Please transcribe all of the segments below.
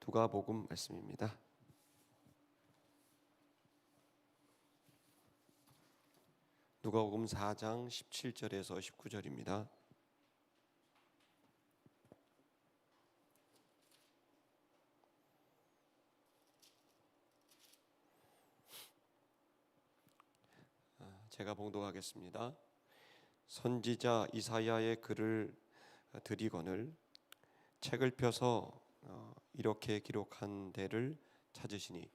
누가복음 말씀입니다. 누가복음 4장 17절에서 19절입니다. 제가 봉독하겠습니다. 선지자 이사야의 글을 드리거늘 책을 펴서 이렇게 기록한 데를 찾으시니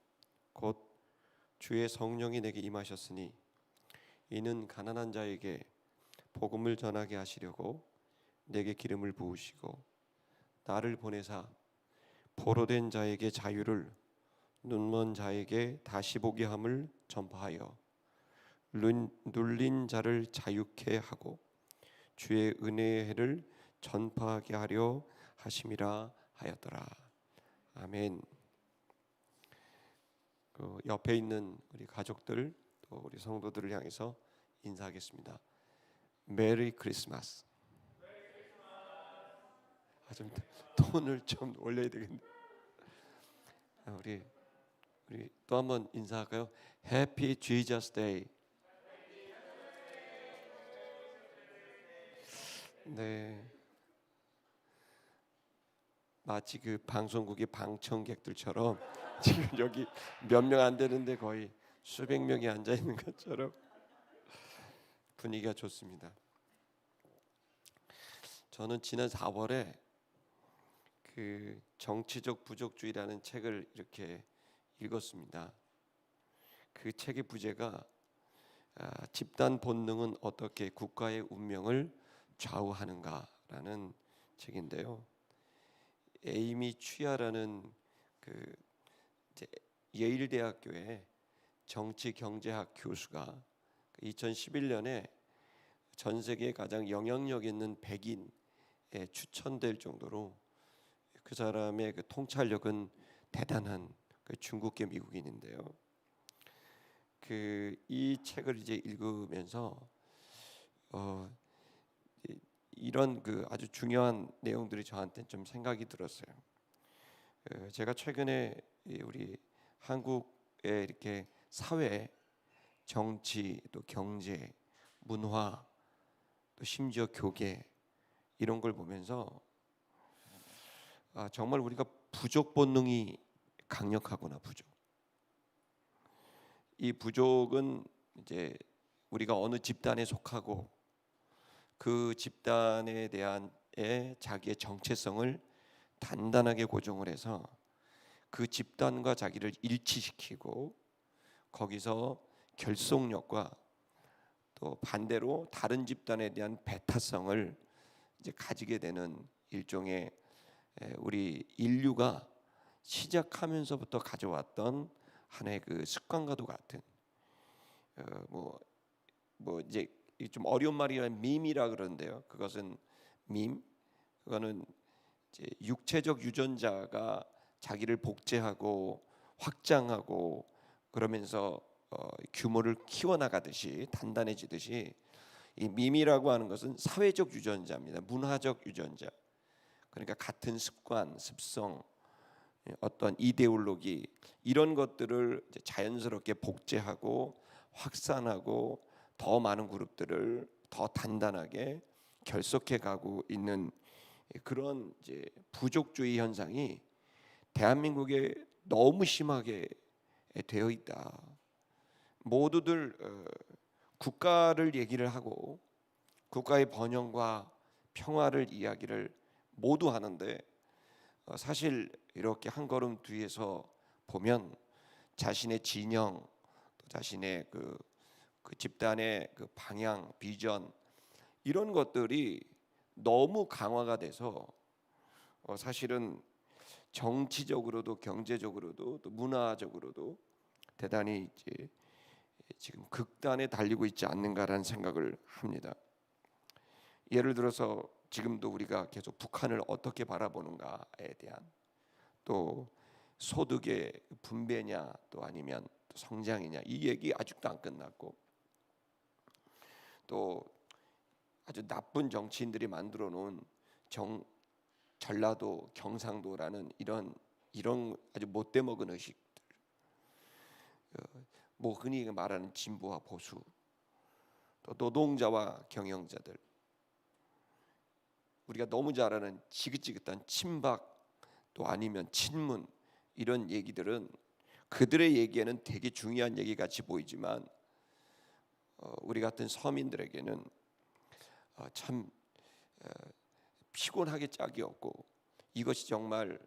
곧 주의 성령이 내게 임하셨으니 이는 가난한 자에게 복음을 전하게 하시려고 내게 기름을 부으시고 나를 보내사 포로된 자에게 자유를 눈먼 자에게 다시 보게 함을 전파하여 눌린 자를 자유케 하고 주의 은혜의 해를 전파하게 하려 하심이라 하였더라. 아멘. 옆에 있는 우리 가족들 또 우리 성도들을 향해서 인사하겠습니다. 메리 크리스마스. 좀 톤을 좀 올려야 되겠네. 우리 또 한번 인사할까요? 해피 지저스 데이. 네. 마치 그 방송국의 방청객들처럼 지금 여기 몇 명 안 되는데 거의 수백 명이 앉아 있는 것처럼 분위기가 좋습니다. 저는 지난 4월에 그 정치적 부족주의라는 책을 이렇게 읽었습니다. 그 책의 부제가 집단 본능은 어떻게 국가의 운명을 좌우하는가라는 책인데요. 에이미 취하라는 그 예일 대학교의 정치 경제학 교수가 2011년에 전 세계에 가장 영향력 있는 100인에 추천될 정도로 그 사람의 그 통찰력은 대단한 그 중국계 미국인인데요. 이 책을 이제 읽으면서 이런 그 아주 중요한 내용들이 저한테 좀 생각이 들었어요. 제가 최근에 우리 한국의 이렇게 사회, 정치, 또 경제, 문화, 또 심지어 교계 이런 걸 보면서 정말 우리가 부족 본능이 강력하구나. 이 부족은 이제 우리가 어느 집단에 속하고 그 집단에 대한 자기의 정체성을 단단하게 고정을 해서 그 집단과 자기를 일치시키고 거기서 결속력과 또 반대로 다른 집단에 대한 배타성을 이제 가지게 되는 일종의 우리 인류가 시작하면서부터 가져왔던 하나의 그 습관과도 같은 이제 좀 어려운 말이라면 밈이라 그러는데요. 그것은 그거는 이제 육체적 유전자가 자기를 복제하고 확장하고 그러면서 규모를 키워나가듯이 단단해지듯이 이 밈이라고 하는 것은 사회적 유전자입니다. 문화적 유전자. 그러니까 같은 습관, 습성, 어떤 이데올로기 이런 것들을 이제 자연스럽게 복제하고 확산하고 더 많은 그룹들을 더 단단하게 결속해 가고 있는 그런 이제 부족주의 현상이 대한민국에 너무 심하게 되어 있다. 모두들 국가를 얘기를 하고 국가의 번영과 평화를 이야기를 모두 하는데 사실 이렇게 한 걸음 뒤에서 보면 자신의 진영, 또 자신의 그 집단의 그 방향, 비전 이런 것들이 너무 강화가 돼서 사실은 정치적으로도 경제적으로도 또 문화적으로도 대단히 이제 지금 극단에 달리고 있지 않는가라는 생각을 합니다. 예를 들어서 지금도 우리가 계속 북한을 어떻게 바라보는가에 대한 또 소득의 분배냐 또 아니면 성장이냐 이 얘기 아직도 안 끝났고 또 아주 나쁜 정치인들이 만들어 놓은 전라도 경상도라는 이런 이런 아주 못돼 먹은 의식, 뭐 흔히 말하는 진보와 보수, 또 노동자와 경영자들, 우리가 너무 잘 아는 지긋지긋한 친박 또 아니면 친문, 이런 얘기들은 그들의 얘기에는 되게 중요한 얘기 같이 보이지만 우리 같은 서민들에게는 참 피곤하게 짝이 없고, 이것이 정말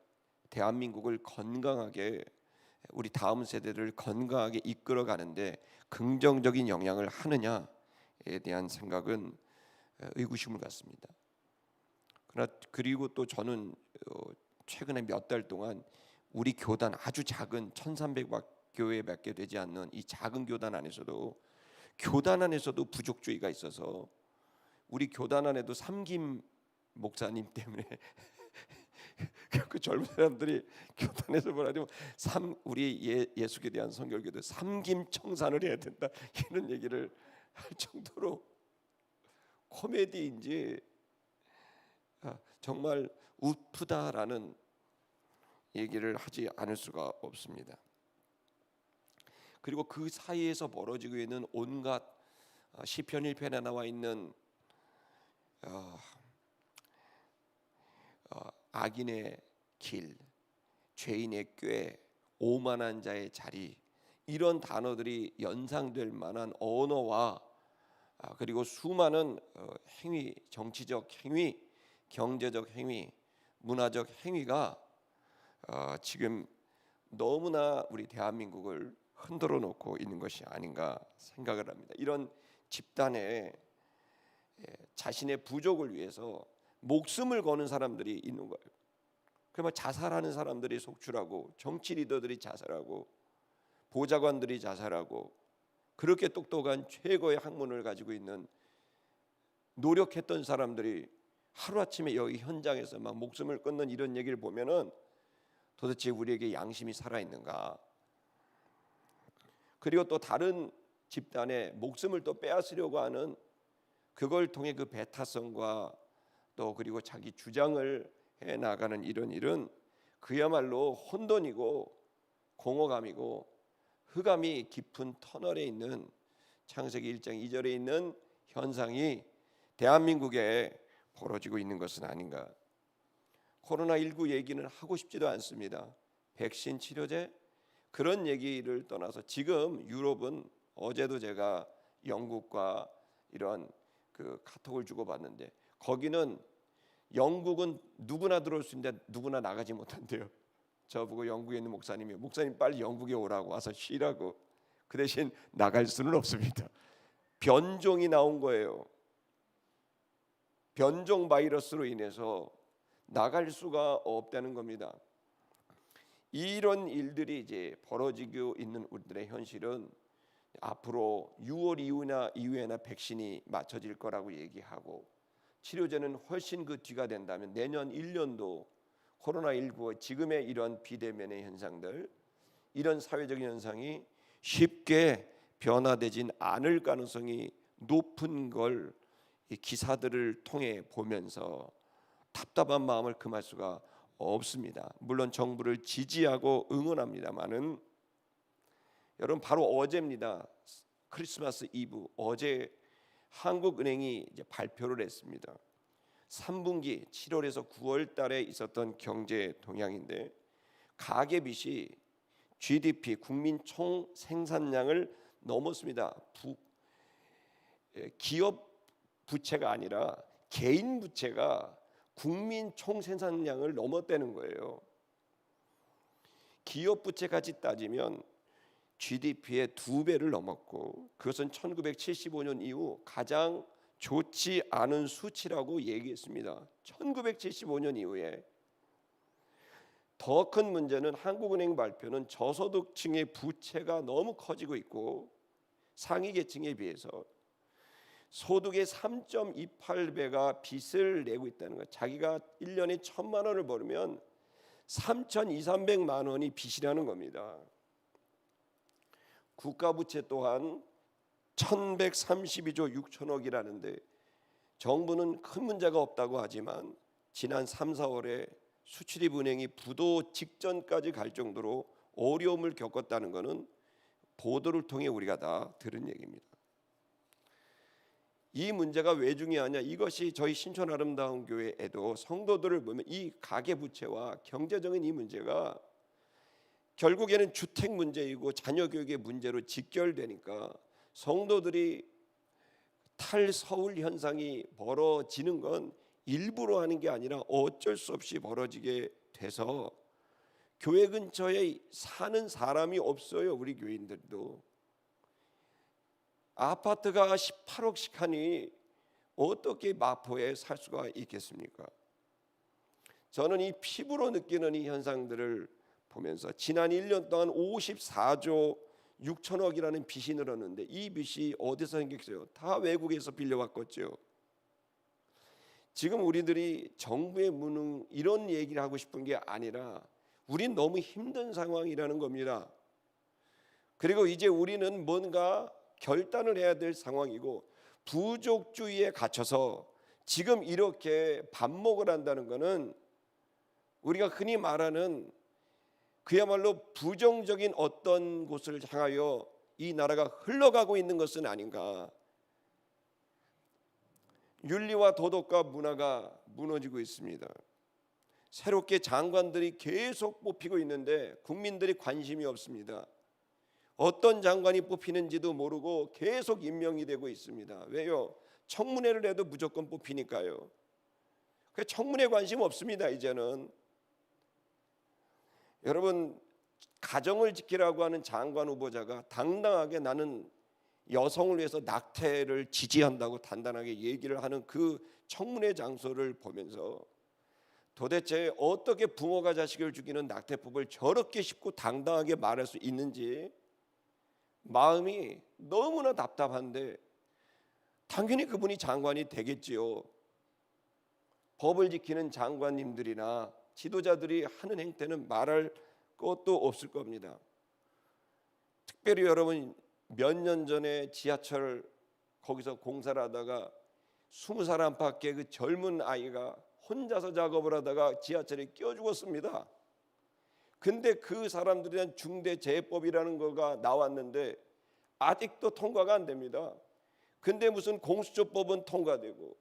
대한민국을 건강하게, 우리 다음 세대를 건강하게 이끌어가는데 긍정적인 영향을 하느냐에 대한 생각은 의구심을 갖습니다. 그리고 또 저는 최근에 몇 달 동안 우리 교단, 아주 작은 1300교회밖에 되지 않는 이 작은 교단 안에서도 부족주의가 있어서 우리 교단 안에도 삼김 목사님 때문에 그 젊은 사람들이 교단에서 뭐라죠? 우리 예수에 대한 선결교도 삼김 청산을 해야 된다, 이런 얘기를 할 정도로 코미디인지 정말 우프다라는 얘기를 하지 않을 수가 없습니다. 그리고 그 사이에서 벌어지고 있는 온갖 시편 1편에 나와 있는 악인의 길, 죄인의 꾀, 오만한 자의 자리, 이런 단어들이 연상될 만한 언어와 그리고 수많은 행위, 정치적 행위, 경제적 행위, 문화적 행위가 지금 너무나 우리 대한민국을 흔들어 놓고 있는 것이 아닌가 생각을 합니다. 이런 집단에 자신의 부족을 위해서 목숨을 거는 사람들이 있는 거예요. 그러면 자살하는 사람들이 속출하고, 정치 리더들이 자살하고, 보좌관들이 자살하고, 그렇게 똑똑한 최고의 학문을 가지고 있는 노력했던 사람들이 하루아침에 여기 현장에서 막 목숨을 끊는 이런 얘기를 보면은 도대체 우리에게 양심이 살아있는가? 그리고 또 다른 집단의 목숨을 또 빼앗으려고 하는, 그걸 통해 그 배타성과 또 그리고 자기 주장을 해 나가는 이런 일은 그야말로 혼돈이고 공허감이고 흑암이 깊은 터널에 있는, 창세기 1장 2절에 있는 현상이 대한민국에 벌어지고 있는 것은 아닌가. 코로나19 얘기는 하고 싶지도 않습니다. 백신 치료제, 그런 얘기를 떠나서 지금 유럽은, 어제도 제가 영국과 이런 그 카톡을 주고받는데, 거기는 영국은 누구나 들어올 수 있는데 누구나 나가지 못한대요. 저보고 영국에 있는 목사님 빨리 영국에 오라고, 와서 쉬라고. 그 대신 나갈 수는 없습니다. 변종이 나온 거예요. 변종 바이러스로 인해서 나갈 수가 없다는 겁니다. 이런 일들이 이제 벌어지고 있는 우리들의 현실은 앞으로 6월 이후에나 백신이 맞춰질 거라고 얘기하고, 치료제는 훨씬 그 뒤가 된다면 내년 1년도 코로나19의 지금의 이런 비대면의 현상들, 이런 사회적인 현상이 쉽게 변화되진 않을 가능성이 높은 걸 이 기사들을 통해 보면서 답답한 마음을 금할 수가 없습니다. 물론 정부를 지지하고 응원합니다만은, 여러분 바로 어제입니다. 크리스마스 이브, 어제 한국은행이 이제 발표를 했습니다. 3분기 7월에서 9월 달에 있었던 경제 동향인데, 가계 빚이 GDP 국민 총 생산량을 넘었습니다. 기업 부채가 아니라 개인 부채가 국민 총 생산량을 넘었다는 거예요. 기업 부채까지 따지면 GDP의 2배를 넘었고, 그것은 1975년 이후 가장 좋지 않은 수치라고 얘기했습니다. 1975년 이후에. 더 큰 문제는 한국은행 발표는 저소득층의 부채가 너무 커지고 있고, 상위 계층에 비해서 소득의 3.28배가 빚을 내고 있다는 것. 자기가 1년에 1,000만 원을 벌면 3,200~300만 원이 빚이라는 겁니다. 국가부채 또한 1,132조 6천억이라는데, 정부는 큰 문제가 없다고 하지만 지난 3, 4월에 수출입은행이 부도 직전까지 갈 정도로 어려움을 겪었다는 것은 보도를 통해 우리가 다 들은 얘기입니다. 이 문제가 왜 중요하냐? 이것이 저희 신촌 아름다운 교회에도 성도들을 보면 이 가계부채와 경제적인 이 문제가 결국에는 주택 문제이고 자녀 교육의 문제로 직결되니까 성도들이 탈서울 현상이 벌어지는 건 일부러 하는 게 아니라 어쩔 수 없이 벌어지게 돼서 교회 근처에 사는 사람이 없어요. 우리 교인들도 아파트가 18억씩 하니 어떻게 마포에 살 수가 있겠습니까? 저는 이 피부로 느끼는 이 현상들을 보면서 지난 1년 동안 54조 6천억이라는 빚이 늘었는데 이 빚이 어디서 생겼어요? 다 외국에서 빌려왔겠죠. 지금 우리들이 정부의 무능 이런 얘기를 하고 싶은 게 아니라 우린 너무 힘든 상황이라는 겁니다. 그리고 이제 우리는 뭔가 결단을 해야 될 상황이고 부족주의에 갇혀서 지금 이렇게 반목을 한다는 것은 우리가 흔히 말하는 그야말로 부정적인 어떤 곳을 향하여 이 나라가 흘러가고 있는 것은 아닌가. 윤리와 도덕과 문화가 무너지고 있습니다. 새롭게 장관들이 계속 뽑히고 있는데 국민들이 관심이 없습니다. 어떤 장관이 뽑히는지도 모르고 계속 임명이 되고 있습니다. 왜요? 청문회를 해도 무조건 뽑히니까요. 청문회 관심 없습니다. 이제는 여러분 가정을 지키라고 하는 장관 후보자가 당당하게 나는 여성을 위해서 낙태를 지지한다고 단단하게 얘기를 하는 그 청문회 장소를 보면서 도대체 어떻게 부모가 자식을 죽이는 낙태법을 저렇게 쉽고 당당하게 말할 수 있는지 마음이 너무나 답답한데 당연히 그분이 장관이 되겠지요. 법을 지키는 장관님들이나 지도자들이 하는 행태는 말할 것도 없을 겁니다. 특별히 여러분 몇 년 전에 지하철 거기서 공사를 하다가 20살 안팎의 그 젊은 아이가 혼자서 작업을 하다가 지하철에 끼어 죽었습니다. 근데 그 사람들에 대한 중대재해법이라는 거가 나왔는데 아직도 통과가 안 됩니다. 근데 무슨 공수처법은 통과되고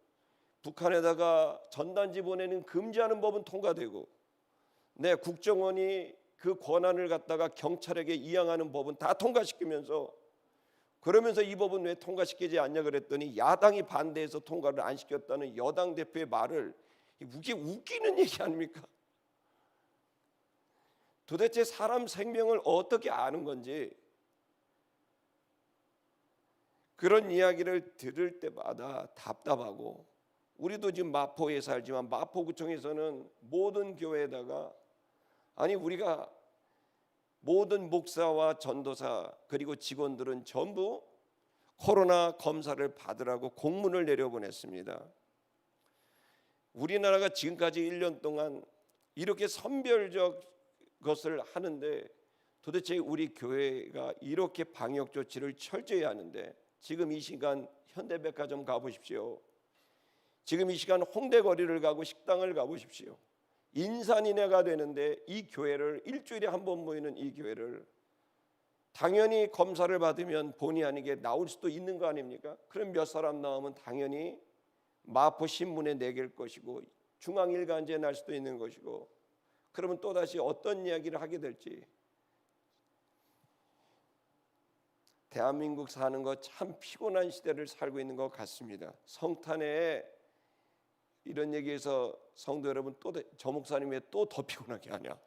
북한에다가 전단지 보내는 금지하는 법은 통과되고 국정원이 그 권한을 갖다가 경찰에게 이양하는 법은 다 통과시키면서 그러면서 이 법은 왜 통과시키지 않냐 그랬더니 야당이 반대해서 통과를 안 시켰다는 여당 대표의 말을 이게 웃기는 얘기 아닙니까? 도대체 사람 생명을 어떻게 아는 건지 그런 이야기를 들을 때마다 답답하고 우리도 지금 마포에 살지만 마포구청에서는 모든 교회에다가 아니 우리가 모든 목사와 전도사 그리고 직원들은 전부 코로나 검사를 받으라고 공문을 내려보냈습니다. 우리나라가 지금까지 1년 동안 이렇게 선별적 것을 하는데 도대체 우리 교회가 이렇게 방역 조치를 철저히 하는데 지금 이 시간 현대백화점 가보십시오. 지금 이 시간 홍대 거리를 가고 식당을 가보십시오. 인산인해가 되는데 이 교회를 일주일에 한 번 모이는 이 교회를 당연히 검사를 받으면 본의 아니게 나올 수도 있는 거 아닙니까? 그럼 몇 사람 나오면 당연히 마포 신문에 내길 것이고 중앙일간지에 날 수도 있는 것이고 그러면 또다시 어떤 이야기를 하게 될지 대한민국 사는 거 참 피곤한 시대를 살고 있는 것 같습니다. 성탄에 이런 얘기해서 성도 여러분 또 저 목사님 왜 또 더 피곤하게 하냐?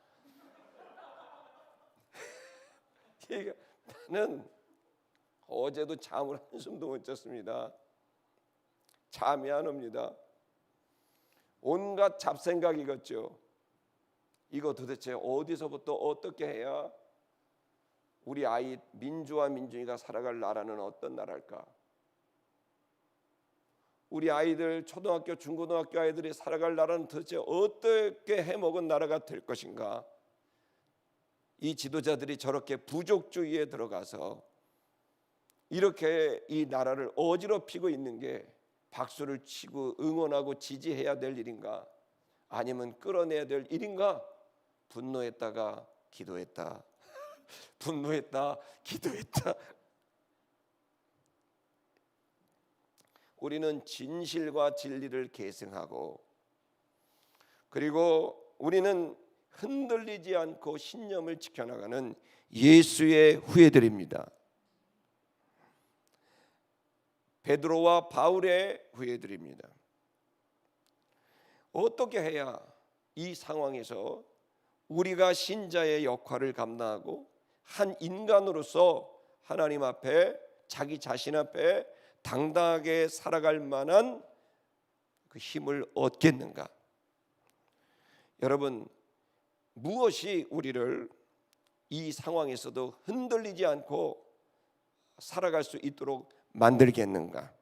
나는 어제도 잠을 한숨도 못 잤습니다. 잠이 안 옵니다. 온갖 잡생각이겠죠. 이거 도대체 어디서부터 어떻게 해야 우리 아이 민주와 민준이가 살아갈 나라는 어떤 나라일까? 우리 아이들 초등학교 중고등학교 아이들이 살아갈 나라는 도대체 어떻게 해먹은 나라가 될 것인가? 이 지도자들이 저렇게 부족주의에 들어가서 이렇게 이 나라를 어지럽히고 있는 게 박수를 치고 응원하고 지지해야 될 일인가? 아니면 끌어내야 될 일인가? 분노했다가 기도했다. 분노했다, 기도했다. 우리는 진실과 진리를 계승하고, 그리고 우리는 흔들리지 않고 신념을 지켜나가는 예수의 후예들입니다. 베드로와 바울의 후예들입니다. 어떻게 해야 이 상황에서 우리가 신자의 역할을 감당하고 한 인간으로서 하나님 앞에, 자기 자신 앞에 당당하게 살아갈 만한 그 힘을 얻겠는가? 여러분, 무엇이 우리를 이 상황에서도 흔들리지 않고 살아갈 수 있도록 만들겠는가?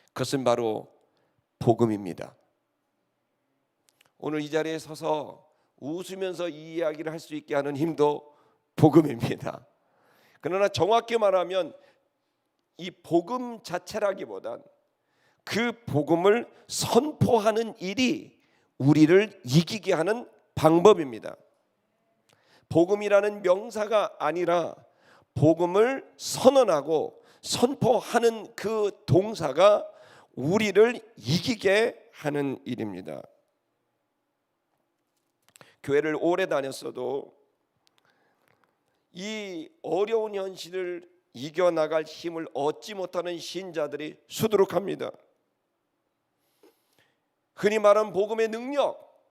그것은 바로 복음입니다. 오늘 이 자리에 서서 웃으면서 이 이야기를 할 수 있게 하는 힘도 복음입니다. 그러나 정확히 말하면 이 복음 자체라기보단 그 복음을 선포하는 일이 우리를 이기게 하는 방법입니다. 복음이라는 명사가 아니라 복음을 선언하고 선포하는 그 동사가 우리를 이기게 하는 일입니다. 교회를 오래 다녔어도 이 어려운 현실을 이겨나갈 힘을 얻지 못하는 신자들이 수두룩합니다. 흔히 말하는 복음의 능력,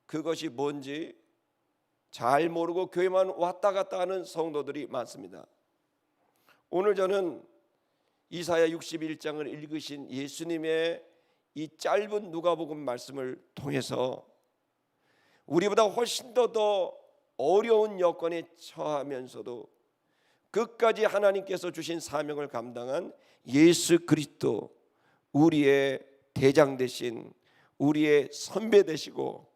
그것이 뭔지 잘 모르고 교회만 왔다 갔다 하는 성도들이 많습니다. 오늘 저는 이사야 61장을 읽으신 예수님의 이 짧은 누가복음 말씀을 통해서 우리보다 훨씬 더 어려운 여건에 처하면서도 끝까지 하나님께서 주신 사명을 감당한 예수 그리스도, 우리의 대장 되신, 우리의 선배 되시고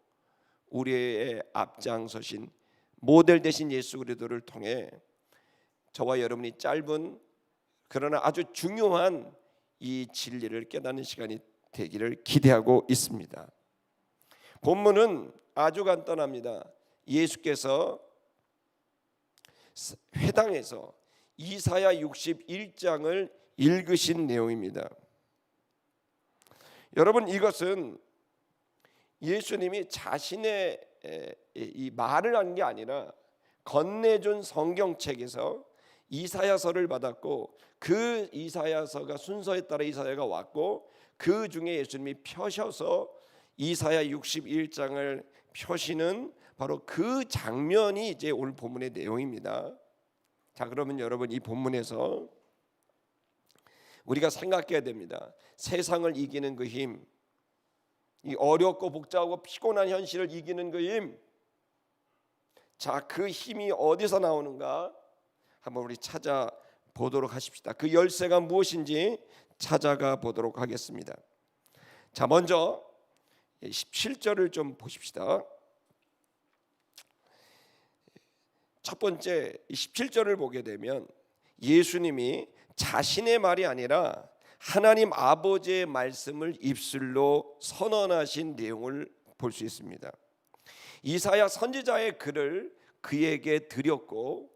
우리의 앞장서신 모델 되신 예수 그리스도를 통해 저와 여러분이 짧은 그러나 아주 중요한 이 진리를 깨닫는 시간이 되기를 기대하고 있습니다. 본문은 아주 간단합니다. 예수께서 회당에서 이사야 61장을 읽으신 내용입니다. 여러분, 이것은 예수님이 자신의 이 말을 한 게 아니라 건네준 성경책에서 이사야서를 받았고, 그 이사야서가 순서에 따라 이사야가 왔고, 그 중에 예수님이 펴셔서 이사야 61장을 펴시는 바로 그 장면이 이제 오늘 본문의 내용입니다. 자, 그러면 여러분, 이 본문에서 우리가 생각해야 됩니다. 세상을 이기는 그 힘, 이 어렵고 복잡하고 피곤한 현실을 이기는 그 힘, 자, 그 힘이 어디서 나오는가 한번 우리 찾아보도록 하십시다. 그 열쇠가 무엇인지 찾아가 보도록 하겠습니다. 자, 먼저 17절을 좀 보십시다. 첫 번째 17절을 보게 되면 예수님이 자신의 말이 아니라 하나님 아버지의 말씀을 입술로 선언하신 내용을 볼 수 있습니다. 이사야 선지자의 글을 그에게 드렸고,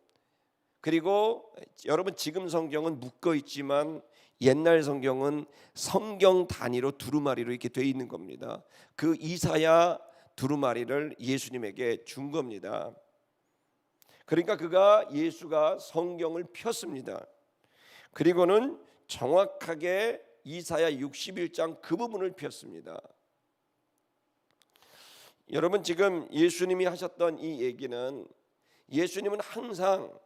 그리고 여러분, 지금 성경은 묶어 있지만 옛날 성경은 성경 단위로 두루마리로 이렇게 돼 있는 겁니다. 그 이사야 두루마리를 예수님에게 준 겁니다. 그러니까 예수가 성경을 폈습니다. 그리고는 정확하게 이사야 61장 그 부분을 폈습니다. 여러분, 지금 예수님이 하셨던 이 얘기는, 예수님은 항상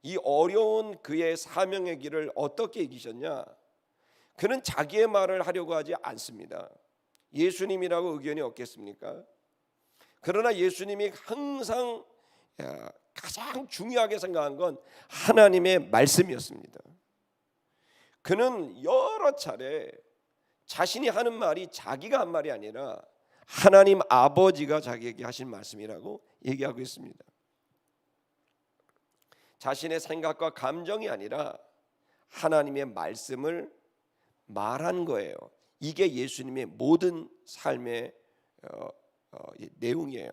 이 어려운 그의 사명의 길을 어떻게 이기셨냐? 그는 자기의 말을 하려고 하지 않습니다. 예수님이라고 의견이 없겠습니까? 그러나 예수님이 항상 가장 중요하게 생각한 건 하나님의 말씀이었습니다. 그는 여러 차례 자신이 하는 말이 자기가 한 말이 아니라 하나님 아버지가 자기에게 하신 말씀이라고 얘기하고 있습니다. 자신의 생각과 감정이 아니라 하나님의 말씀을 말한 거예요. 이게 예수님의 모든 삶의 내용이에요.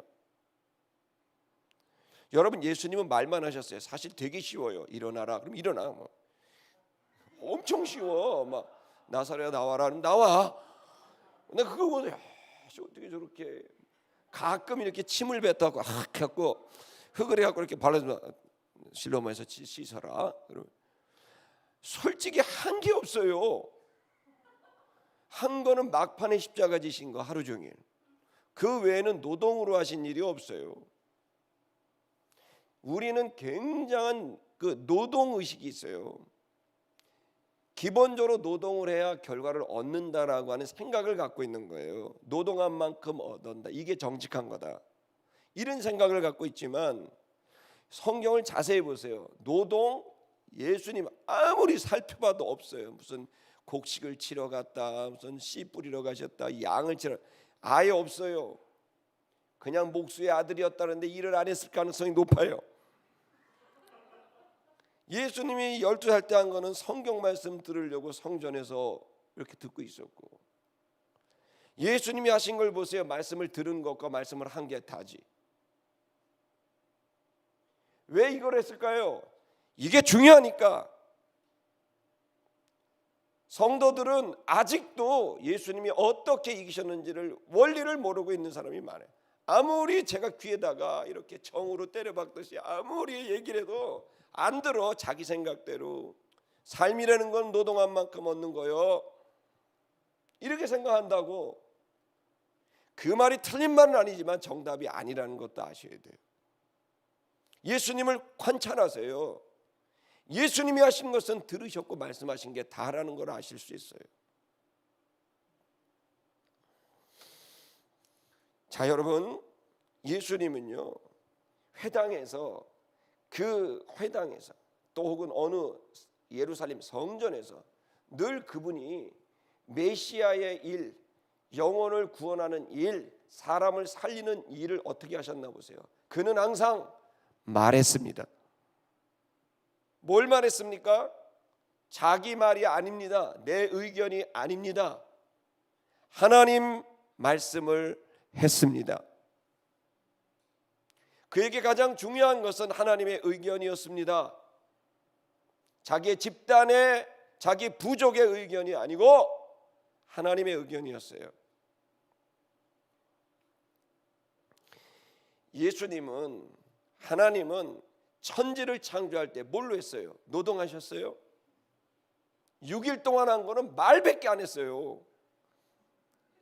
여러분, 예수님은 말만 하셨어요. 사실 되게 쉬워요. 일어나라. 그럼 일어나. 뭐. 엄청 쉬워. 막 나사렛 나와라. 그럼 나와. 근데 그거 보세요. 어떻게 저렇게 가끔 이렇게 침을 뱉다고 갖고 흙을 해갖고 이렇게 발라서 실로몬에서 씻어라. 솔직히 한 게 없어요. 한 거는 막판에 십자가 지신 거 하루 종일. 그 외에는 노동으로 하신 일이 없어요. 우리는 굉장한 그 노동 의식이 있어요. 기본적으로 노동을 해야 결과를 얻는다라고 하는 생각을 갖고 있는 거예요. 노동한 만큼 얻는다. 이게 정직한 거다. 이런 생각을 갖고 있지만 성경을 자세히 보세요. 노동, 예수님 아무리 살펴봐도 없어요. 무슨 곡식을 치러 갔다, 무슨 씨 뿌리러 가셨다, 양을 치러, 아예 없어요. 그냥 목수의 아들이었다는데 일을 안 했을 가능성이 높아요. 예수님이 12살 때 한 거는 성경 말씀 들으려고 성전에서 이렇게 듣고 있었고, 예수님이 하신 걸 보세요. 말씀을 들은 것과 말씀을 한 게 다지. 왜 이걸 했을까요? 이게 중요하니까. 성도들은 아직도 예수님이 어떻게 이기셨는지를 원리를 모르고 있는 사람이 많아요. 아무리 제가 귀에다가 이렇게 정으로 때려박듯이 아무리 얘기를 해도 안 들어. 자기 생각대로. 삶이라는 건 노동한 만큼 얻는 거요, 이렇게 생각한다고. 그 말이 틀린 말은 아니지만 정답이 아니라는 것도 아셔야 돼요. 예수님을 관찰하세요. 예수님이 하신 것은 들으셨고 말씀하신 게 다라는 걸 아실 수 있어요. 자, 여러분, 예수님은요, 회당에서, 그 회당에서 또 혹은 어느 예루살렘 성전에서 늘 그분이 메시아의 일, 영혼을 구원하는 일, 사람을 살리는 일을 어떻게 하셨나 보세요. 그는 항상 말했습니다. 뭘 말했습니까? 자기 말이 아닙니다. 내 의견이 아닙니다. 하나님 말씀을 했습니다. 그에게 가장 중요한 것은 하나님의 의견이었습니다. 자기의 집단의, 자기 부족의 의견이 아니고 하나님의 의견이었어요. 예수님은, 하나님은 천지를 창조할 때 뭘로 했어요? 노동하셨어요? 6일 동안 한 거는 말밖에 안 했어요.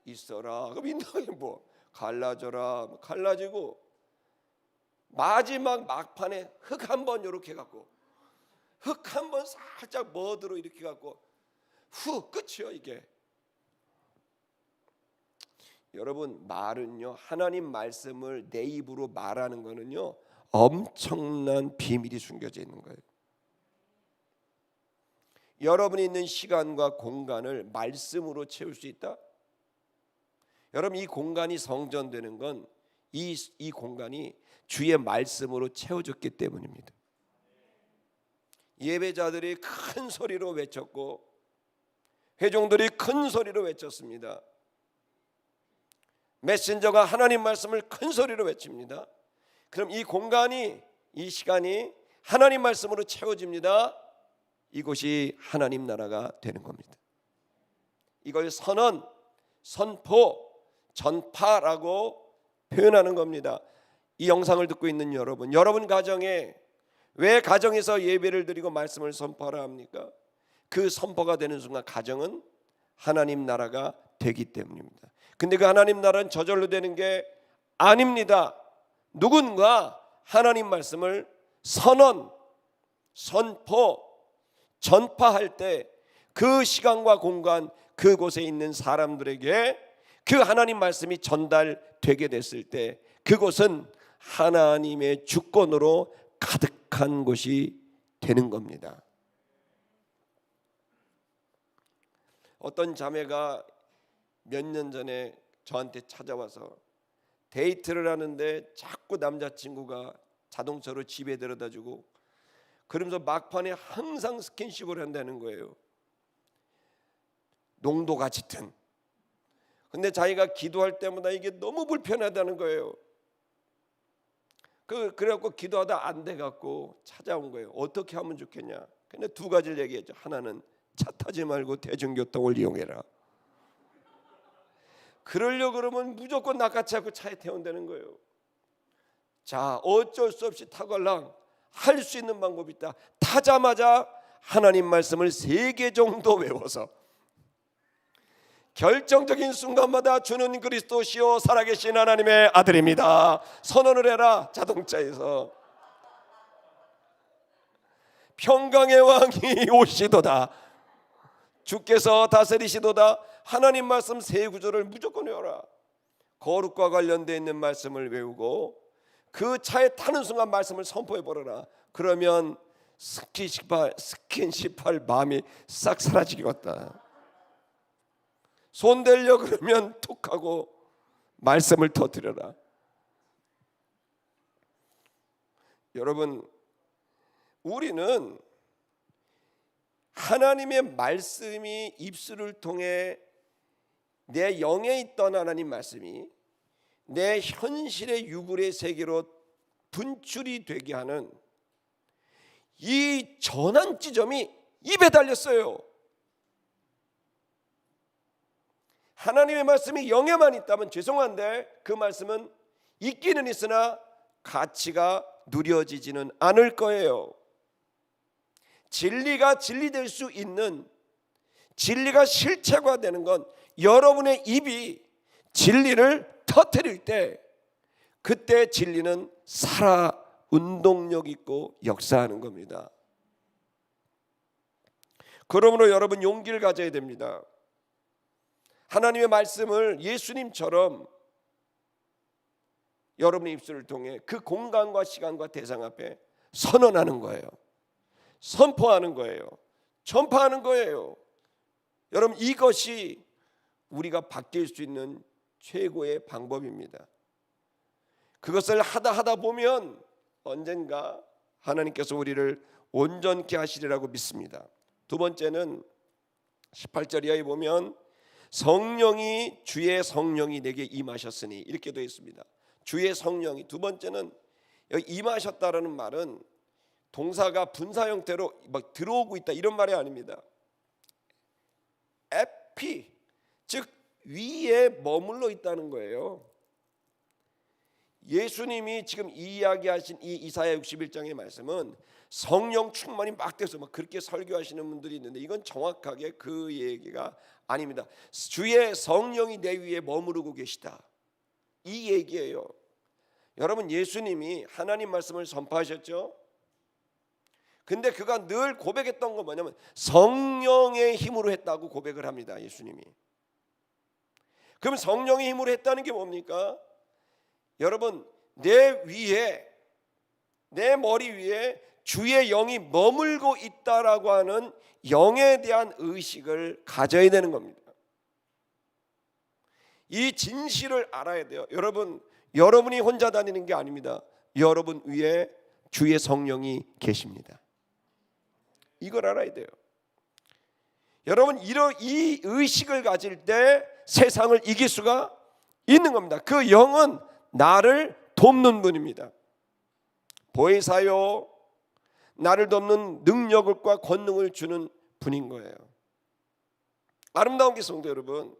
있어라. 그럼 인도에 뭐 갈라져라. 갈라지고 마지막 막판에 흙 한 번 이렇게 갖고, 흙 한 번 살짝 머드로 이렇게 갖고 후, 끝이요 이게. 여러분, 말은요, 하나님 말씀을 내 입으로 말하는 거는요, 엄청난 비밀이 숨겨져 있는 거예요. 여러분이 있는 시간과 공간을 말씀으로 채울 수 있다? 여러분, 이 공간이 성전되는 건 이 공간이 주의 말씀으로 채워졌기 때문입니다. 예배자들이 큰 소리로 외쳤고 회종들이 큰 소리로 외쳤습니다. 메신저가 하나님 말씀을 큰 소리로 외칩니다. 그럼 이 공간이, 이 시간이 하나님 말씀으로 채워집니다. 이곳이 하나님 나라가 되는 겁니다. 이걸 선언, 선포, 전파라고 표현하는 겁니다. 이 영상을 듣고 있는 여러분, 여러분 가정에 왜 가정에서 예배를 드리고 말씀을 선포하라 합니까? 그 선포가 되는 순간 가정은 하나님 나라가 되기 때문입니다. 근데 그 하나님 나라는 저절로 되는 게 아닙니다. 누군가 하나님 말씀을 선언, 선포, 전파할 때 그 시간과 공간, 그곳에 있는 사람들에게 그 하나님 말씀이 전달되게 됐을 때 그곳은 하나님의 주권으로 가득한 곳이 되는 겁니다. 어떤 자매가 몇 년 전에 저한테 찾아와서 데이트를 하는데 자꾸 남자친구가 자동차로 집에 데려다주고 그러면서 막판에 항상 스킨십을 한다는 거예요. 농도가 짙은 근데 자기가 기도할 때마다 이게 너무 불편하다는 거예요. 그래갖고 기도하다 안 돼갖고 찾아온 거예요. 어떻게 하면 좋겠냐. 근데 두 가지를 얘기했죠. 하나는 차 타지 말고 대중교통을 이용해라. 그러려고 그러면 무조건 낚아채 갖고 차에 태운다는 거예요. 자, 어쩔 수 없이 타갈랑 할 수 있는 방법이 있다. 타자마자 하나님 말씀을 3개 정도 외워서 결정적인 순간마다 주는 그리스도시요 살아계신 하나님의 아들입니다 선언을 해라. 자동차에서 평강의 왕이 오시도다. 주께서 다스리시도다. 하나님 말씀 3구절을 무조건 외워라. 거룩과 관련되어 있는 말씀을 외우고 그 차에 타는 순간 말씀을 선포해 버려라. 그러면 스킨십할 마음이 싹 사라지겠다. 손대려 그러면 툭 하고 말씀을 터뜨려라. 여러분, 우리는 하나님의 말씀이 입술을 통해 내 영에 있던 하나님 말씀이 내 현실의 유굴의 세계로 분출이 되게 하는 이 전환 지점이 입에 달렸어요. 하나님의 말씀이 영에만 있다면 죄송한데 그 말씀은 있기는 있으나 가치가 누려지지는 않을 거예요. 진리가 진리될 수 있는, 진리가 실체화되는 건 여러분의 입이 진리를 터뜨릴 때 그때 진리는 살아 운동력 있고 역사하는 겁니다. 그러므로 여러분 용기를 가져야 됩니다. 하나님의 말씀을 예수님처럼 여러분의 입술을 통해 그 공간과 시간과 대상 앞에 선언하는 거예요. 선포하는 거예요. 전파하는 거예요. 여러분, 이것이 우리가 바뀔 수 있는 최고의 방법입니다. 그것을 하다 보면 언젠가 하나님께서 우리를 온전케 하시리라고 믿습니다. 두 번째는 18절 이하에 보면 성령이 주의 성령이 내게 임하셨으니 이렇게 되어 있습니다. 주의 성령이. 두 번째는 여기 임하셨다라는 말은 동사가 분사 형태로 막 들어오고 있다 이런 말이 아닙니다. 에피, 즉 위에 머물러 있다는 거예요. 예수님이 지금 이야기하신 이 이사야 61장의 말씀은 성령 충만이 막 돼서 막 그렇게 설교하시는 분들이 있는데 이건 정확하게 그 얘기가 아닙니다. 주의 성령이 내 위에 머무르고 계시다 이 얘기예요. 여러분, 예수님이 하나님 말씀을 선포하셨죠. 근데 그가 늘 고백했던 건 뭐냐면 성령의 힘으로 했다고 고백을 합니다. 예수님이. 그럼 성령의 힘으로 했다는 게 뭡니까? 여러분, 내 위에, 내 머리 위에 주의 영이 머물고 있다라고 하는 영에 대한 의식을 가져야 되는 겁니다. 이 진실을 알아야 돼요. 여러분, 여러분이 혼자 다니는 게 아닙니다. 여러분 위에 주의 성령이 계십니다. 이걸 알아야 돼요. 여러분, 이 의식을 가질 때 세상을 이길 수가 있는 겁니다. 그 영은 나를 돕는 분입니다. 보혜사요, 나를 돕는 능력과 권능을 주는 분인 거예요. 아름다운 게 성도 여러분,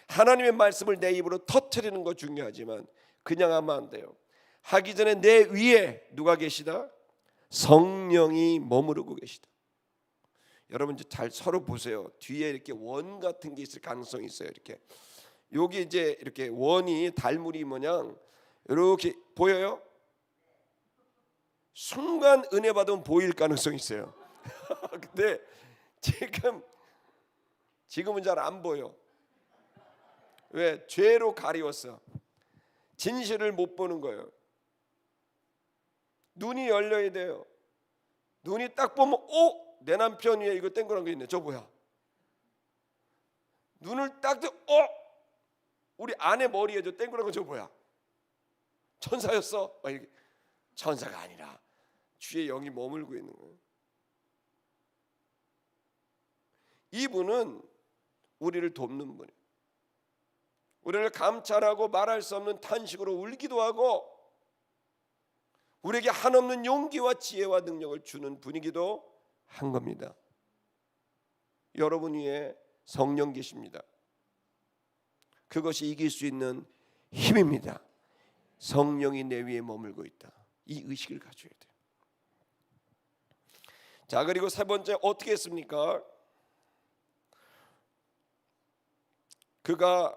하나님의 말씀을 내 입으로 터뜨리는 거 중요하지만 그냥 하면 안 돼요. 하기 전에 내 위에 누가 계시다? 성령이 머무르고 계시다. 여러분 잘 서로 보세요. 뒤에 이렇게 원 같은 게 있을 가능성이 있어요. 이렇게 여기 이제 이렇게 원이 달무리 모양 이렇게 보여요? 순간 은혜 받으면 보일 가능성이 있어요. 근데 지금은 잘 안 보여. 왜? 죄로 가리웠어. 진실을 못 보는 거예요. 눈이 열려야 돼요. 눈이 딱 보면 내 남편 위에 이거 땡그란 거 있네. 저 뭐야? 눈을 딱 뜨 우리 아내 머리에 저 땡그란 거 저 뭐야? 천사였어? 천사가 아니라 주의 영이 머물고 있는 거예요. 이분은 우리를 돕는 분이에요. 우리를 감찰하고 말할 수 없는 탄식으로 울기도 하고 우리에게 한없는 용기와 지혜와 능력을 주는 분이기도 한 겁니다. 여러분 위에 성령 계십니다. 그것이 이길 수 있는 힘입니다. 성령이 내 위에 머물고 있다. 이 의식을 가져야 돼요. 자, 그리고 세 번째 어떻게 했습니까? 그가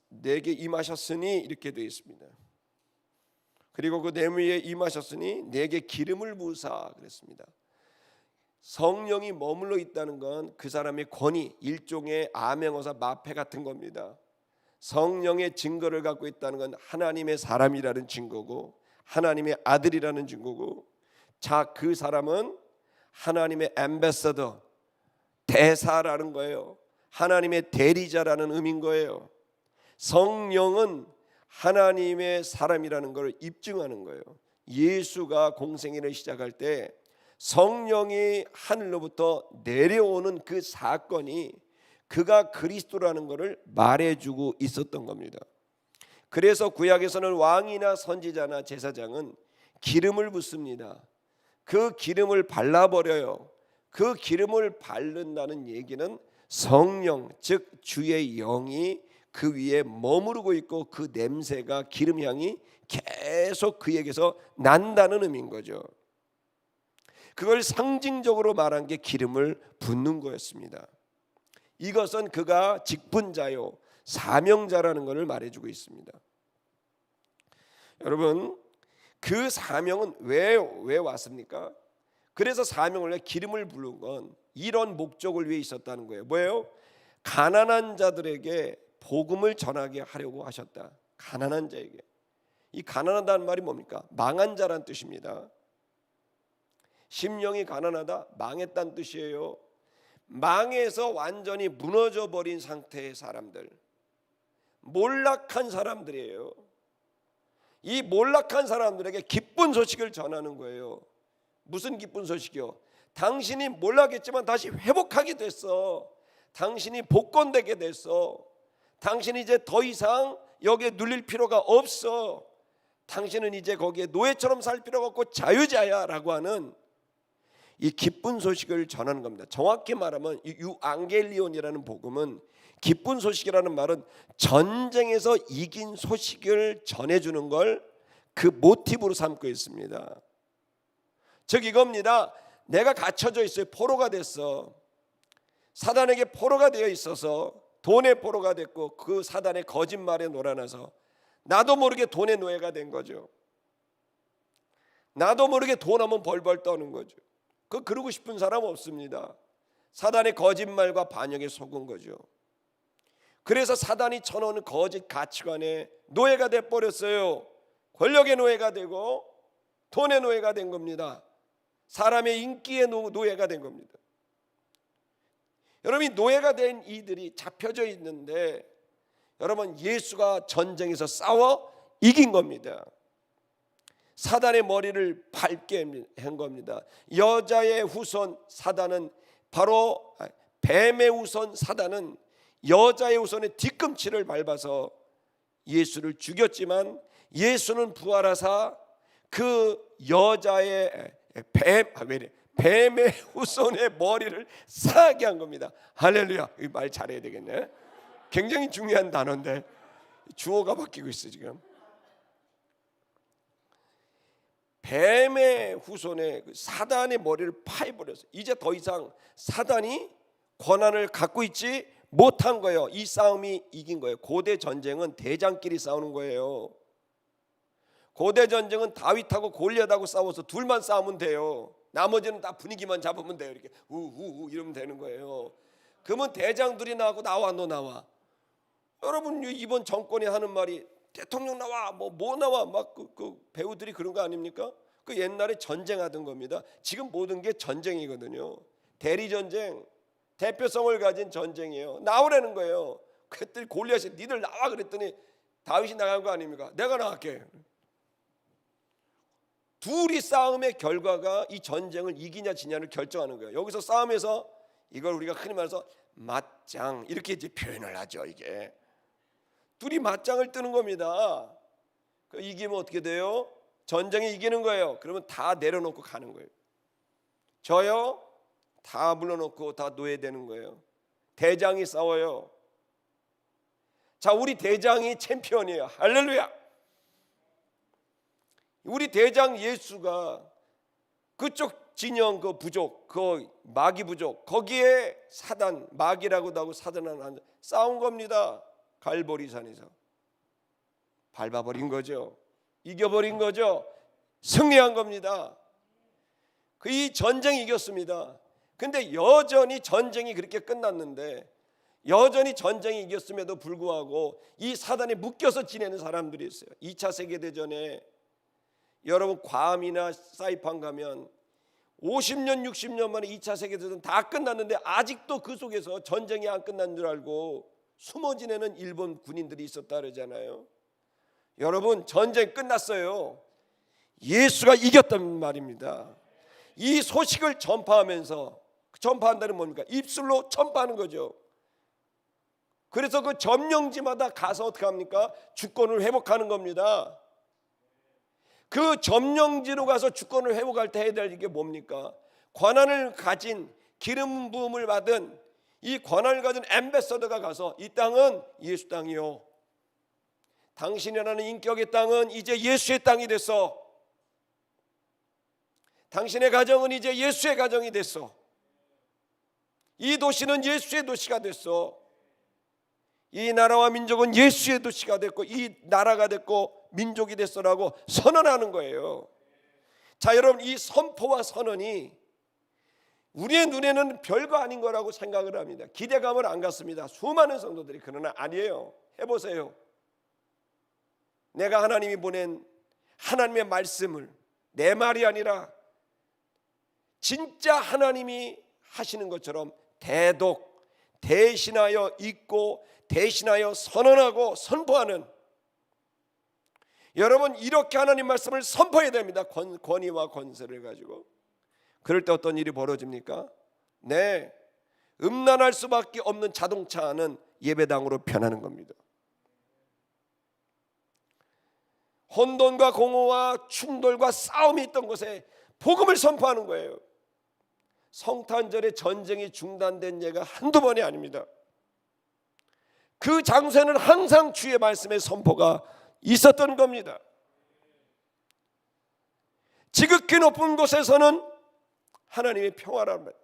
내게 임하셨으니 이렇게 되어 있습니다. 그리고 그 내 위에 임하셨으니 내게 기름을 부으사 그랬습니다. 성령이 머물러 있다는 건 그 사람의 권위, 일종의 암행어사 마패 같은 겁니다. 성령의 증거를 갖고 있다는 건 하나님의 사람이라는 증거고 하나님의 아들이라는 증거고, 자, 그 사람은 하나님의 앰베서더, 대사라는 거예요. 하나님의 대리자라는 의미인 거예요. 성령은 하나님의 사람이라는 걸 입증하는 거예요. 예수가 공생애를 시작할 때 성령이 하늘로부터 내려오는 그 사건이 그가 그리스도라는 것을 말해주고 있었던 겁니다. 그래서 구약에서는 왕이나 선지자나 제사장은 기름을 붓습니다. 그 기름을 발라버려요. 그 기름을 바른다는 얘기는 성령, 즉 주의 영이 그 위에 머무르고 있고 그 냄새가, 기름 향이 계속 그에게서 난다는 의미인 거죠. 그걸 상징적으로 말한 게 기름을 붓는 거였습니다. 이것은 그가 직분자요, 사명자라는 것을 말해주고 있습니다. 여러분, 그 사명은 왜 왔습니까? 그래서 사명을 왜 기름을 부른 건 이런 목적을 위해 있었다는 거예요. 뭐예요? 가난한 자들에게 복음을 전하게 하려고 하셨다. 가난한 자에게. 이 가난하다는 말이 뭡니까? 망한 자란 뜻입니다. 심령이 가난하다, 망했다는 뜻이에요. 망해서 완전히 무너져 버린 상태의 사람들, 몰락한 사람들이에요. 이 몰락한 사람들에게 기쁜 소식을 전하는 거예요. 무슨 기쁜 소식이요? 당신이 몰락했지만 다시 회복하게 됐어. 당신이 복권되게 됐어. 당신이 이제 더 이상 여기에 눌릴 필요가 없어. 당신은 이제 거기에 노예처럼 살 필요가 없고 자유자야 라고 하는 이 기쁜 소식을 전하는 겁니다. 정확히 말하면 유앙겔리온이라는 복음은, 기쁜 소식이라는 말은 전쟁에서 이긴 소식을 전해주는 걸 그 모티브로 삼고 있습니다. 즉 이겁니다. 내가 갇혀져 있어요. 포로가 됐어. 사단에게 포로가 되어 있어서, 돈의 포로가 됐고 그 사단의 거짓말에 놀아나서 나도 모르게 돈의 노예가 된 거죠. 나도 모르게 돈 하면 벌벌 떠는 거죠. 그러고 싶은 사람 없습니다. 사단의 거짓말과 반역에 속은 거죠. 그래서 사단이 쳐놓은 거짓 가치관에 노예가 돼버렸어요. 권력의 노예가 되고 돈의 노예가 된 겁니다. 사람의 인기의 노예가 된 겁니다. 여러분이 노예가 된 이들이 잡혀져 있는데, 여러분 예수가 전쟁에서 싸워 이긴 겁니다. 사단의 머리를 밟게 한 겁니다. 여자의 후손 사단은 바로 뱀의 후손 사단은 여자의 후손의 뒤꿈치를 밟아서 예수를 죽였지만, 예수는 부활하사 그 여자의 뱀의 후손의 머리를 싸게 한 겁니다. 할렐루야. 이 말 잘해야 되겠네. 굉장히 중요한 단어인데 주어가 바뀌고 있어 지금. 뱀의 후손의 사단의 머리를 파해버렸어요. 이제 더 이상 사단이 권한을 갖고 있지 못한 거예요. 이 싸움이 이긴 거예요. 고대 전쟁은 대장끼리 싸우는 거예요. 고대 전쟁은 다윗하고 골리앗하고 싸워서 둘만 싸우면 돼요. 나머지는 다 분위기만 잡으면 돼요. 이렇게 우우우 이러면 되는 거예요. 그러면 대장들이 나하고 나와, 너 나와. 여러분 이번 정권이 하는 말이 대통령 나와, 뭐 나와, 막 그 배우들이 그런 거 아닙니까? 그 옛날에 전쟁하던 겁니다. 지금 모든 게 전쟁이거든요. 대리 전쟁, 대표성을 가진 전쟁이에요. 나오라는 거예요. 그랬더니 골리앗이 니들 나와 그랬더니 다윗이 나간 거 아닙니까? 내가 나갈게. 둘이 싸움의 결과가 이 전쟁을 이기냐 지냐를 결정하는 거예요. 여기서 싸움에서 이걸 우리가 흔히 말해서 맞짱 이렇게 이제 표현을 하죠. 이게 둘이 맞짱을 뜨는 겁니다. 이기면 어떻게 돼요? 전쟁에 이기는 거예요. 그러면 다 내려놓고 가는 거예요. 저요? 다 물러놓고 다 노예되는 거예요. 대장이 싸워요. 자, 우리 대장이 챔피언이에요. 할렐루야. 우리 대장 예수가 그쪽 진영 그 부족, 그 마귀 부족, 거기에 사단, 마귀라고도 하고 사단하고 싸운 겁니다. 갈보리산에서 밟아버린 거죠. 이겨버린 거죠. 승리한 겁니다. 이 전쟁이 이겼습니다. 근데 여전히 전쟁이 그렇게 끝났는데, 여전히 전쟁이 이겼음에도 불구하고 이 사단에 묶여서 지내는 사람들이 있어요. 2차 세계대전에 여러분 괌이나 사이판 가면 50년 60년 만에 2차 세계대전 다 끝났는데 아직도 그 속에서 전쟁이 안 끝난 줄 알고 숨어 지내는 일본 군인들이 있었다 그러잖아요. 여러분, 전쟁 끝났어요. 예수가 이겼단 말입니다. 이 소식을 전파하면서, 전파한다는 뭡니까? 입술로 전파하는 거죠. 그래서 그 점령지마다 가서 어떻게 합니까? 주권을 회복하는 겁니다. 그 점령지로 가서 주권을 회복할 때 해야 될 게 뭡니까? 권한을 가진, 기름 부음을 받은 이 권한을 가진 앰베서더가 가서 이 땅은 예수 땅이요, 당신이라는 인격의 땅은 이제 예수의 땅이 됐어. 당신의 가정은 이제 예수의 가정이 됐어. 이 도시는 예수의 도시가 됐어. 이 나라와 민족은 예수의 도시가 됐고 이 나라가 됐고 민족이 됐어라고 선언하는 거예요. 자, 여러분, 이 선포와 선언이 우리의 눈에는 별거 아닌 거라고 생각을 합니다. 기대감을 안 갖습니다. 수많은 성도들이. 그러나 아니에요. 해보세요. 내가 하나님이 보낸 하나님의 말씀을, 내 말이 아니라 진짜 하나님이 하시는 것처럼 대독, 대신하여 읽고 대신하여 선언하고 선포하는, 여러분 이렇게 하나님 말씀을 선포해야 됩니다. 권위와 권세를 가지고. 그럴 때 어떤 일이 벌어집니까? 네, 음란할 수밖에 없는 자동차는 예배당으로 변하는 겁니다. 혼돈과 공허와 충돌과 싸움이 있던 곳에 복음을 선포하는 거예요. 성탄절에 전쟁이 중단된 예가 한두 번이 아닙니다. 그 장소에는 항상 주의 말씀의 선포가 있었던 겁니다. 지극히 높은 곳에서는 하나님의 평화랍니다.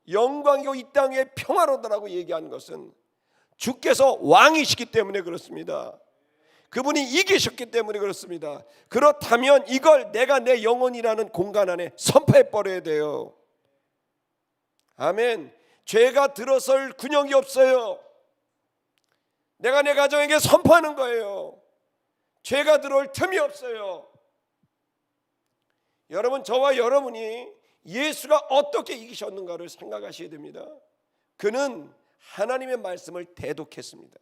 영광이고 이 땅의 평화로다라고 얘기하는 것은 주께서 왕이시기 때문에 그렇습니다. 그분이 이기셨기 때문에 그렇습니다. 그렇다면 이걸 내가 내 영혼이라는 공간 안에 선포해 버려야 돼요. 아멘. 죄가 들어설 근육이 없어요. 내가 내 가정에게 선포하는 거예요. 죄가 들어올 틈이 없어요. 여러분, 저와 여러분이 예수가 어떻게 이기셨는가를 생각하셔야 됩니다. 그는 하나님의 말씀을 대독했습니다.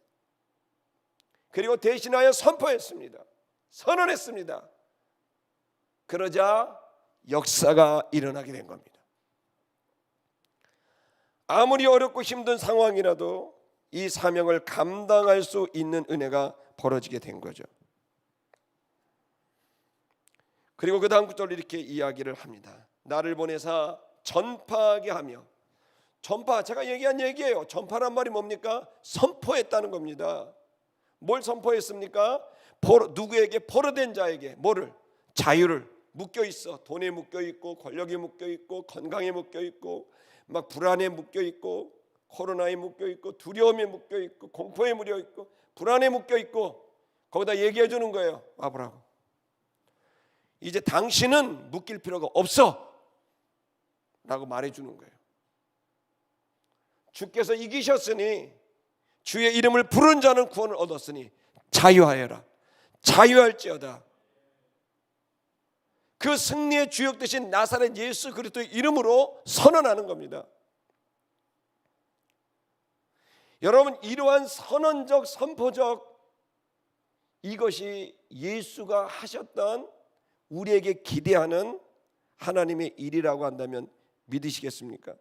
그리고 대신하여 선포했습니다. 선언했습니다. 그러자 역사가 일어나게 된 겁니다. 아무리 어렵고 힘든 상황이라도 이 사명을 감당할 수 있는 은혜가 벌어지게 된 거죠. 그리고 그 다음 구절로 이렇게 이야기를 합니다. 나를 보내사 전파하게 하며, 전파, 제가 얘기한 얘기예요. 전파란 말이 뭡니까? 선포했다는 겁니다. 뭘 선포했습니까? 누구에게? 포로된 자에게. 뭐를? 자유를. 묶여 있어. 돈에 묶여 있고, 권력에 묶여 있고, 건강에 묶여 있고, 막 불안에 묶여 있고, 코로나에 묶여 있고, 두려움에 묶여 있고, 공포에 묶여 있고, 불안에 묶여 있고, 거기다 얘기해 주는 거예요. 와보라고. 이제 당신은 묶일 필요가 없어 라고 말해 주는 거예요. 주께서 이기셨으니, 주의 이름을 부른 자는 구원을 얻었으니 자유하여라. 자유할지어다. 그 승리의 주역 되신 나사렛 예수 그리스도의 이름으로 선언하는 겁니다. 여러분, 이러한 선언적 선포적 이것이 예수가 하셨던 우리에게 기대하는 하나님의 일이라고 한다면 믿으시겠습니까?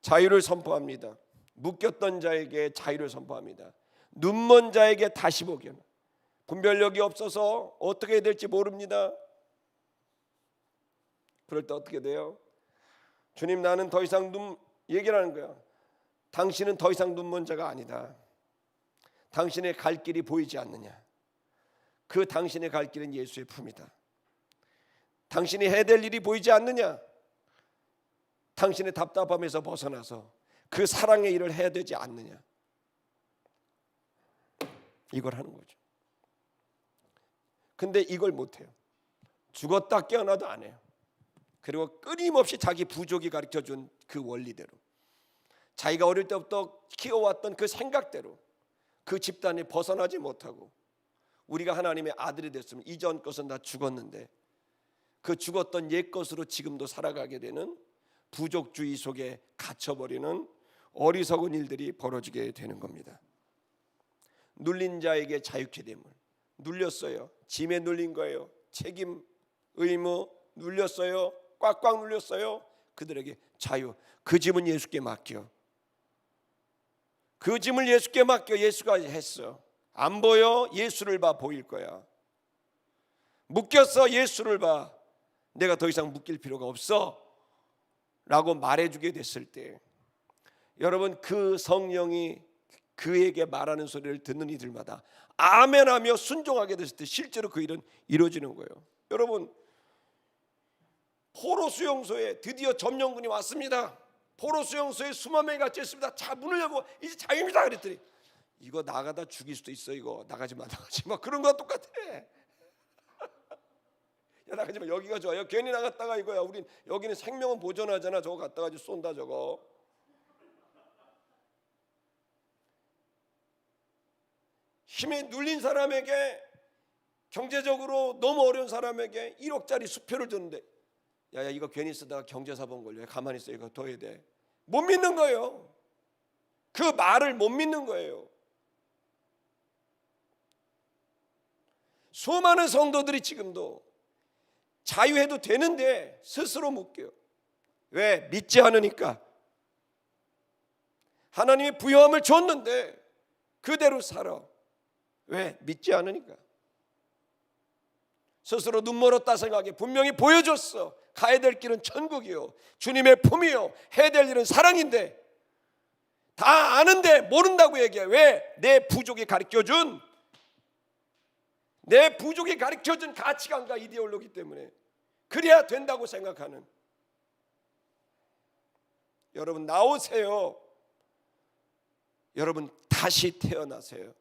자유를 선포합니다. 묶였던 자에게 자유를 선포합니다. 눈먼 자에게 다시 보게 합니다. 분별력이 없어서 어떻게 해야 될지 모릅니다. 그럴 때 어떻게 돼요? 주님, 나는 더 이상 얘기를 하는 거야. 당신은 더 이상 눈먼 자가 아니다. 당신의 갈 길이 보이지 않느냐? 그 당신의 갈 길은 예수의 품이다. 당신이 해야 될 일이 보이지 않느냐? 당신의 답답함에서 벗어나서 그 사랑의 일을 해야 되지 않느냐? 이걸 하는 거죠. 근데 이걸 못해요. 죽었다 깨어나도 안 해요. 그리고 끊임없이 자기 부족이 가르쳐준 그 원리대로, 자기가 어릴 때부터 키워왔던 그 생각대로 그 집단에 벗어나지 못하고, 우리가 하나님의 아들이 됐으면 이전 것은 다 죽었는데 그 죽었던 옛 것으로 지금도 살아가게 되는 부족주의 속에 갇혀버리는 어리석은 일들이 벌어지게 되는 겁니다. 눌린 자에게 자유케 됨을. 눌렸어요. 짐에 눌린 거예요. 책임, 의무 눌렸어요. 꽉꽉 눌렸어요. 그들에게 자유. 그 짐은 예수께 맡겨. 그 짐을 예수께 맡겨. 예수가 했어. 안 보여? 예수를 봐. 보일 거야. 묶였어? 예수를 봐. 내가 더 이상 묶일 필요가 없어 라고 말해주게 됐을 때, 여러분, 그 성령이 그에게 말하는 소리를 듣는 이들마다 아멘하며 순종하게 됐을 때 실제로 그 일은 이루어지는 거예요. 여러분, 포로 수용소에 드디어 점령군이 왔습니다. 포로 수용소에 수만 명이 갇혀 있습니다. 자, 문을 열고 이제 자유입니다 그랬더니, 이거 나가다 죽일 수도 있어. 이거 나가지 마. 그런 거와 똑같아. 야, 나가지 마. 여기가 좋아요. 괜히 나갔다가 이거야. 우린 여기는 생명은 보존하잖아. 저거 갔다가 쏜다 저거. 힘에 눌린 사람에게, 경제적으로 너무 어려운 사람에게 1억짜리 수표를 줬는데, 야 이거 괜히 쓰다가 경제사범 걸려. 가만히 있어. 이거 둬야 돼. 못 믿는 거예요. 그 말을 못 믿는 거예요. 수많은 성도들이 지금도 자유해도 되는데 스스로 묶여요. 왜? 믿지 않으니까. 하나님이 부여함을 줬는데 그대로 살아. 왜? 믿지 않으니까. 스스로 눈 멀었다 생각해. 분명히 보여줬어. 가야 될 길은 천국이요, 주님의 품이요, 해야 될 일은 사랑인데 다 아는데 모른다고 얘기해. 왜? 내 부족이 가르쳐준 가치관과 이데올로기 때문에 그래야 된다고 생각하는. 여러분, 나오세요. 여러분, 다시 태어나세요.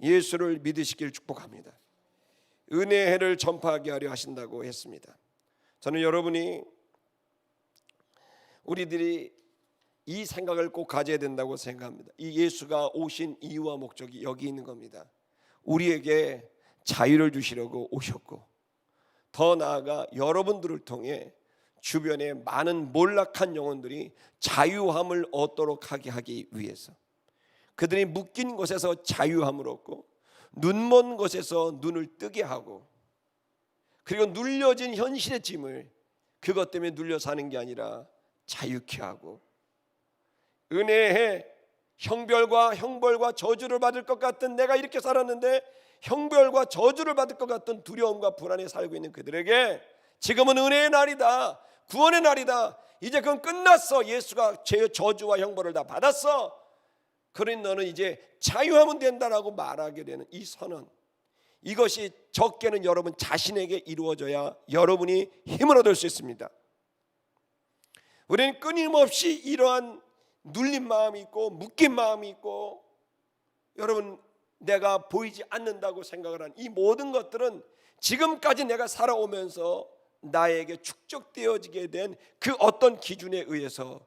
예수를 믿으시길 축복합니다. 은혜의 해를 전파하게 하려 하신다고 했습니다. 저는 우리들이 이 생각을 꼭 가져야 된다고 생각합니다. 이 예수가 오신 이유와 목적이 여기 있는 겁니다. 우리에게 자유를 주시려고 오셨고, 더 나아가 여러분들을 통해 주변의 많은 몰락한 영혼들이 자유함을 얻도록 하기 위해서, 그들이 묶인 곳에서 자유함을 얻고 눈먼 곳에서 눈을 뜨게 하고, 그리고 눌려진 현실의 짐을 그것 때문에 눌려 사는 게 아니라 자유케 하고, 은혜의 형벌과 저주를 받을 것 같은, 내가 이렇게 살았는데 형벌과 저주를 받을 것 같은 두려움과 불안에 살고 있는 그들에게 지금은 은혜의 날이다, 구원의 날이다, 이제 그건 끝났어, 예수가 저주와 형벌을 다 받았어, 그러니 너는 이제 자유하면 된다라고 말하게 되는 이 선언, 이것이 적게는 여러분 자신에게 이루어져야 여러분이 힘을 얻을 수 있습니다. 우리는 끊임없이 이러한 눌린 마음이 있고 묶인 마음이 있고, 여러분, 내가 보이지 않는다고 생각을 한 이 모든 것들은 지금까지 내가 살아오면서 나에게 축적되어지게 된 그 어떤 기준에 의해서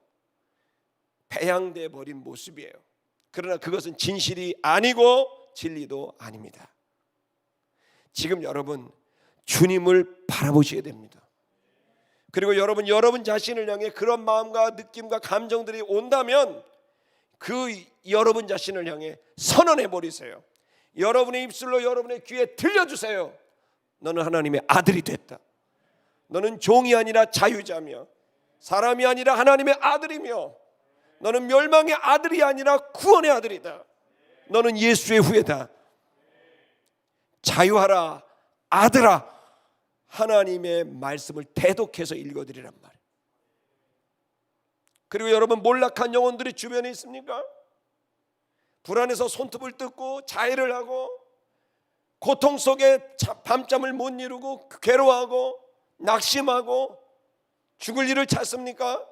배양돼 버린 모습이에요. 그러나 그것은 진실이 아니고 진리도 아닙니다. 지금 여러분, 주님을 바라보셔야 됩니다. 그리고 여러분 자신을 향해 그런 마음과 느낌과 감정들이 온다면 그 여러분 자신을 향해 선언해 버리세요. 여러분의 입술로 여러분의 귀에 들려주세요. 너는 하나님의 아들이 됐다. 너는 종이 아니라 자유자며, 사람이 아니라 하나님의 아들이며, 너는 멸망의 아들이 아니라 구원의 아들이다. 너는 예수의 후예다. 자유하라 아들아. 하나님의 말씀을 대독해서 읽어드리란 말이에요. 그리고 여러분, 몰락한 영혼들이 주변에 있습니까? 불안해서 손톱을 뜯고 자해를 하고 고통 속에 밤잠을 못 이루고 괴로워하고 낙심하고 죽을 일을 찾습니까?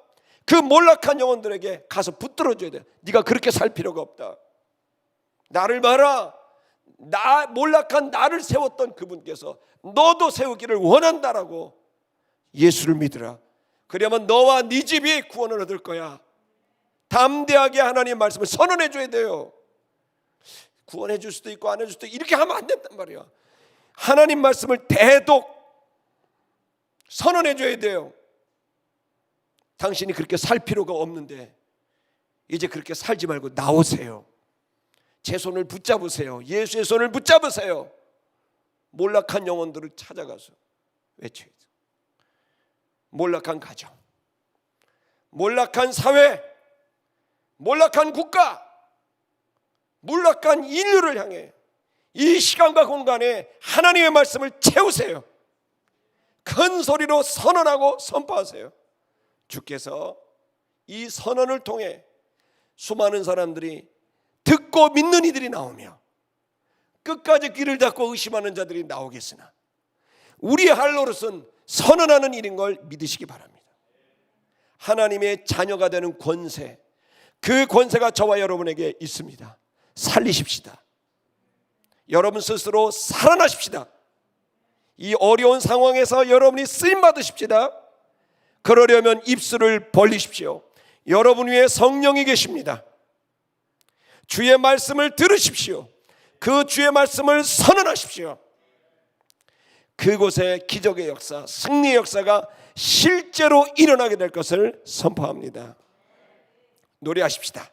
그 몰락한 영혼들에게 가서 붙들어줘야 돼. 네가 그렇게 살 필요가 없다. 나를 봐라. 몰락한 나를 세웠던 그분께서 너도 세우기를 원한다라고 예수를 믿으라. 그러면 너와 네 집이 구원을 얻을 거야. 담대하게 하나님의 말씀을 선언해 줘야 돼요. 구원해 줄 수도 있고 안 해줄 수도 있고 이렇게 하면 안 된단 말이야. 하나님 말씀을 대독 선언해 줘야 돼요. 당신이 그렇게 살 필요가 없는데 이제 그렇게 살지 말고 나오세요. 제 손을 붙잡으세요. 예수의 손을 붙잡으세요. 몰락한 영혼들을 찾아가서 외쳐야 돼요. 몰락한 가정, 몰락한 사회, 몰락한 국가, 몰락한 인류를 향해 이 시간과 공간에 하나님의 말씀을 채우세요. 큰 소리로 선언하고 선포하세요. 주께서 이 선언을 통해 수많은 사람들이 듣고 믿는 이들이 나오며 끝까지 귀를 닫고 의심하는 자들이 나오겠으나 우리의 할 노릇은 선언하는 일인 걸 믿으시기 바랍니다. 하나님의 자녀가 되는 권세, 그 권세가 저와 여러분에게 있습니다. 살리십시다. 여러분 스스로 살아나십시다. 이 어려운 상황에서 여러분이 쓰임 받으십시다. 그러려면 입술을 벌리십시오. 여러분 위에 성령이 계십니다. 주의 말씀을 들으십시오. 그 주의 말씀을 선언하십시오. 그곳에 기적의 역사, 승리의 역사가 실제로 일어나게 될 것을 선포합니다. 노래하십시다.